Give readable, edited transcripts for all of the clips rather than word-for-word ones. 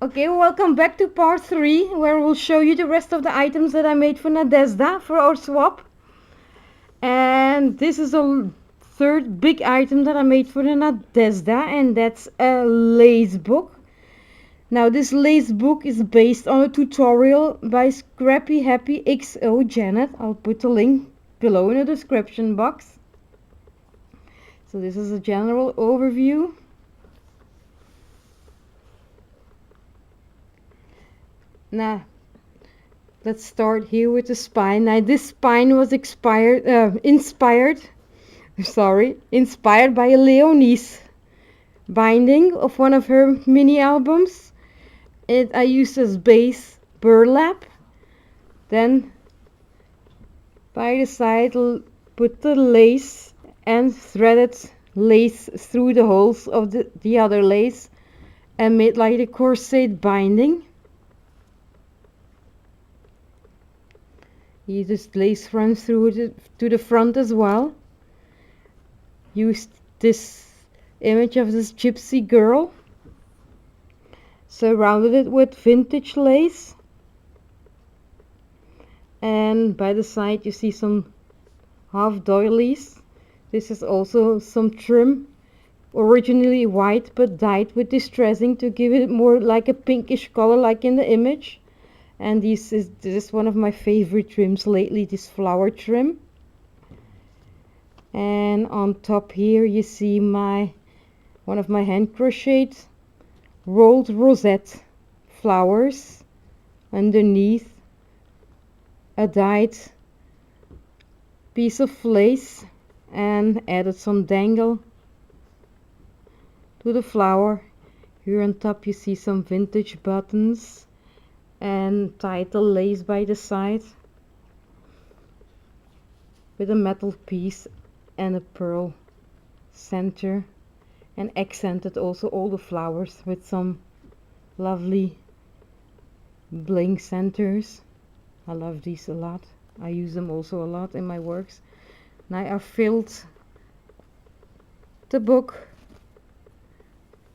Okay, welcome back to part 3, where we'll show you the rest of the items that I made for Nadezdha for our swap. And this is a third big item that I made for the Nadezdha, and that's a lace book. Now this lace book is based on a tutorial by happyxo Jeanette. I'll put the link below in the description box. So this is a general overview. Now let's start here with the spine. Now this spine was inspired by a Leonie's binding of one of her mini albums. I used as base burlap. Then by the side put the lace and threaded lace through the holes of the other lace and made like a corset binding. You just lace runs through to the front as well. Used this image of this gypsy girl. Surrounded it with vintage lace. And by the side you see some half doilies. This is also some trim. Originally white but dyed with distressing to give it more like a pinkish color like in the image. And this is one of my favorite trims lately, this flower trim. And on top here you see one of my hand crocheted rolled rosette flowers underneath a dyed piece of lace, and added some dangle to the flower. Here on top you see some vintage buttons and tied the lace by the side with a metal piece and a pearl center, and accented also all the flowers with some lovely bling centers. I love these a lot. I use them also a lot in my works. Now I filled the book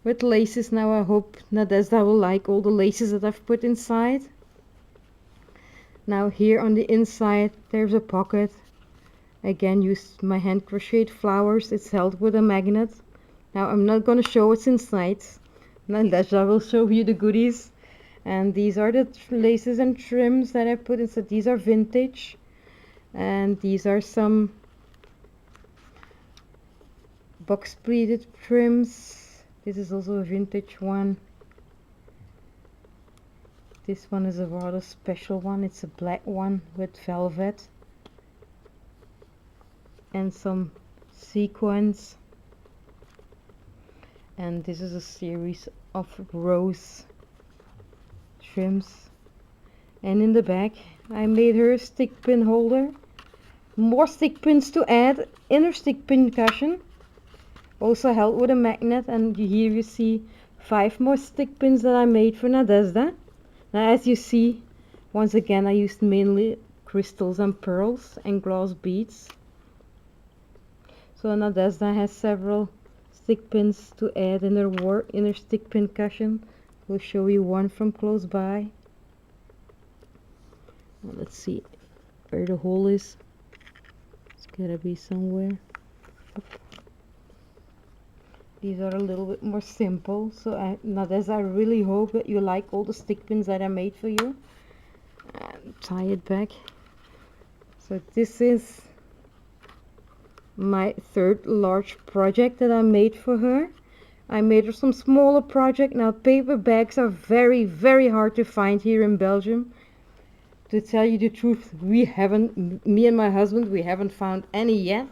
with laces. Now I hope Nadezdha will like all the laces that I've put inside. Now here on the inside there's a pocket. Again, used my hand crocheted flowers. It's held with a magnet. Now I'm not going to show what's inside. Nadezdha will show you the goodies. And these are the laces and trims that I put inside. These are vintage. And these are some box pleated trims. This is also a vintage one. This one is a rather special one. It's a black one with velvet and some sequins. And this is a series of rose trims. And in the back I made her a stick pin holder. More stick pins to add in her stick pin cushion. Also held with a magnet, and here you see 5 more stick pins that I made for Nadezdha. Now as you see, once again I used mainly crystals and pearls and glass beads. So Nadezdha has several stick pins to add in her stick pin cushion. We'll show you one from close by. Well, let's see where the hole is. It's gotta be somewhere. These are a little bit more simple. So Nadezdha, I really hope that you like all the stick pins that I made for you. And tie it back. So this is my third large project that I made for her. I made her some smaller project. Now paper bags are very, very hard to find here in Belgium. To tell you the truth, me and my husband, we haven't found any yet.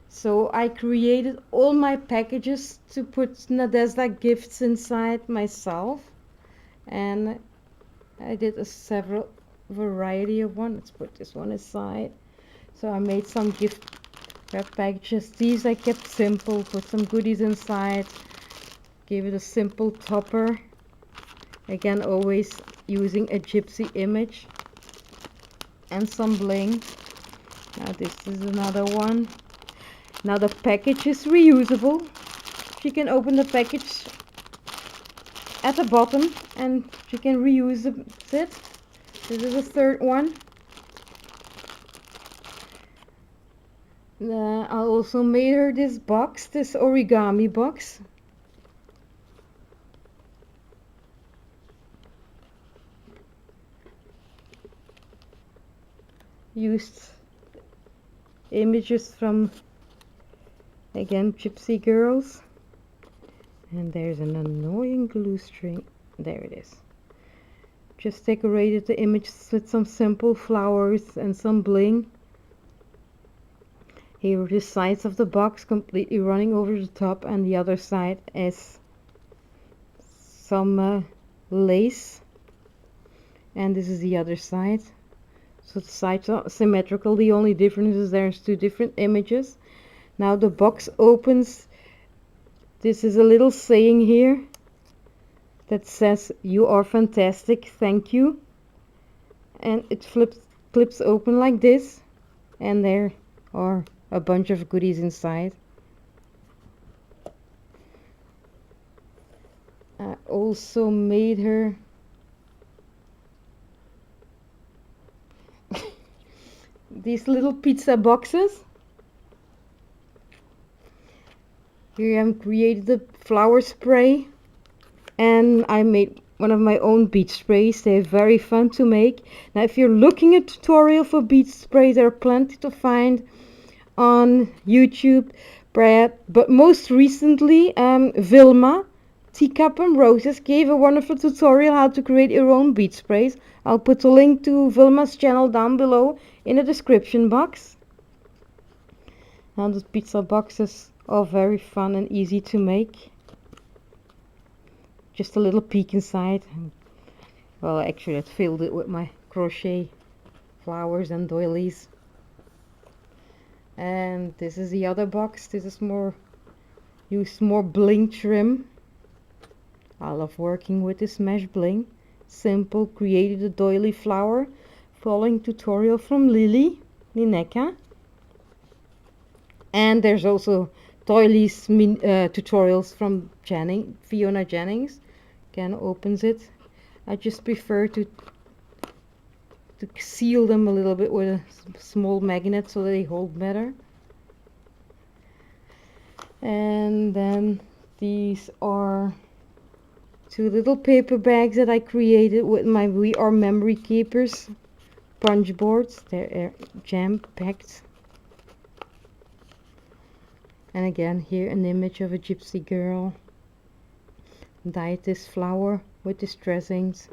So I created all my packages to put Nadezdha gifts inside myself. And I did a several variety of one. Let's put this one aside. So I made some gift wrap packages. These I kept simple, put some goodies inside, gave it a simple topper. Again, always using a gypsy image and some bling. Now this is another one. Now the package is reusable. You can open the package at the bottom, and she can reuse it. This is the third one. I also made her this box, this origami box. Used images from, again, Gypsy Girls. And there's an annoying glue string. There it is. Just decorated the image with some simple flowers and some bling. Here are the sides of the box completely running over the top, and the other side is some lace. And this is the other side. So the sides are symmetrical. The only difference is there's two different images. Now the box opens. This is a little saying here that says, "You are fantastic, thank you." And it clips open like this, and there are a bunch of goodies inside. I also made her these little pizza boxes. Here I created the flower spray, and I made one of my own bead sprays. They're very fun to make. Now if you're looking at a tutorial for bead sprays, there are plenty to find on YouTube, but most recently Vilma, Teacup and Roses, gave a wonderful tutorial how to create your own bead sprays. I'll put a link to Vilma's channel down below in the description box. Now the pizza boxes are very fun and easy to make. Just a little peek inside. Well, actually I filled it with my crochet flowers and doilies. And this is the other box. This is more bling trim. I love working with this mesh bling. Simple, created a doily flower following tutorial from Lele Lineca. And there's also doilies tutorials from Fiona Jennings. Again, opens it. I just prefer to seal them a little bit with a small magnet so that they hold better. And then these are two little paper bags that I created with my We Are Memory Keepers punch boards. They're jam packed. And again, here an image of a gypsy girl. Dyed this flower with these dressings.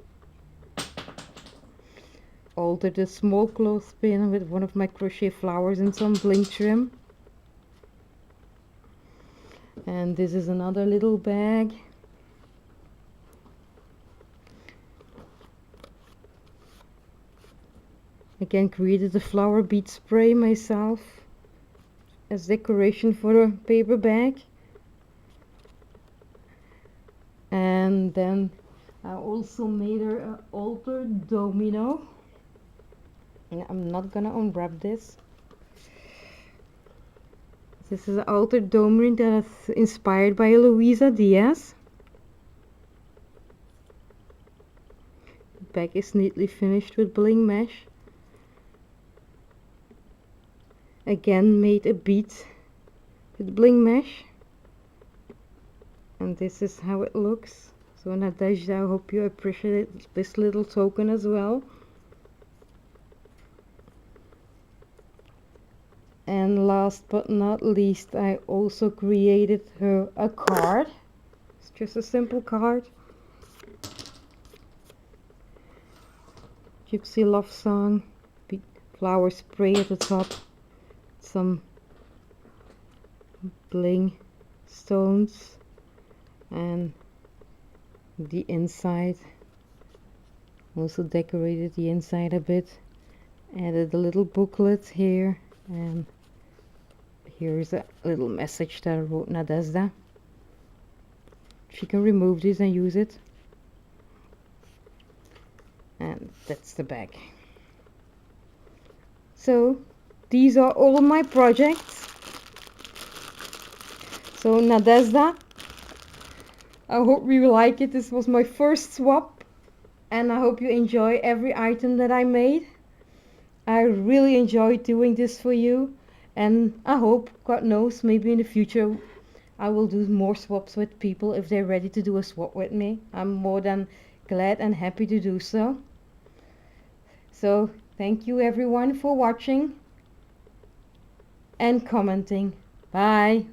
Altered a small clothespin with one of my crochet flowers and some bling trim. And this is another little bag. Again, created a flower bead spray myself as decoration for a paper bag. And then I also made her an altered domino. I'm not gonna unwrap this. This is an altered domino that is inspired by Louisa Diaz. The bag is neatly finished with bling mesh. Again, made a bead with bling mesh. And this is how it looks. So Nadezdha, I hope you appreciate this little token as well. And last but not least, I also created her a card. It's just a simple card. Gypsy love song, flower spray at the top, some bling stones, and the inside. Also decorated the inside a bit. Added a little booklet here, and here's a little message that I wrote Nadezdha. She can remove this and use it. And that's the bag. So these are all of my projects. So Nadezdha, I hope you like it. This was my first swap, and I hope you enjoy every item that I made. I really enjoyed doing this for you, and I hope, God knows, maybe in the future I will do more swaps with people if they're ready to do a swap with me. I'm more than glad and happy to do so. So thank you everyone for watching and commenting. Bye.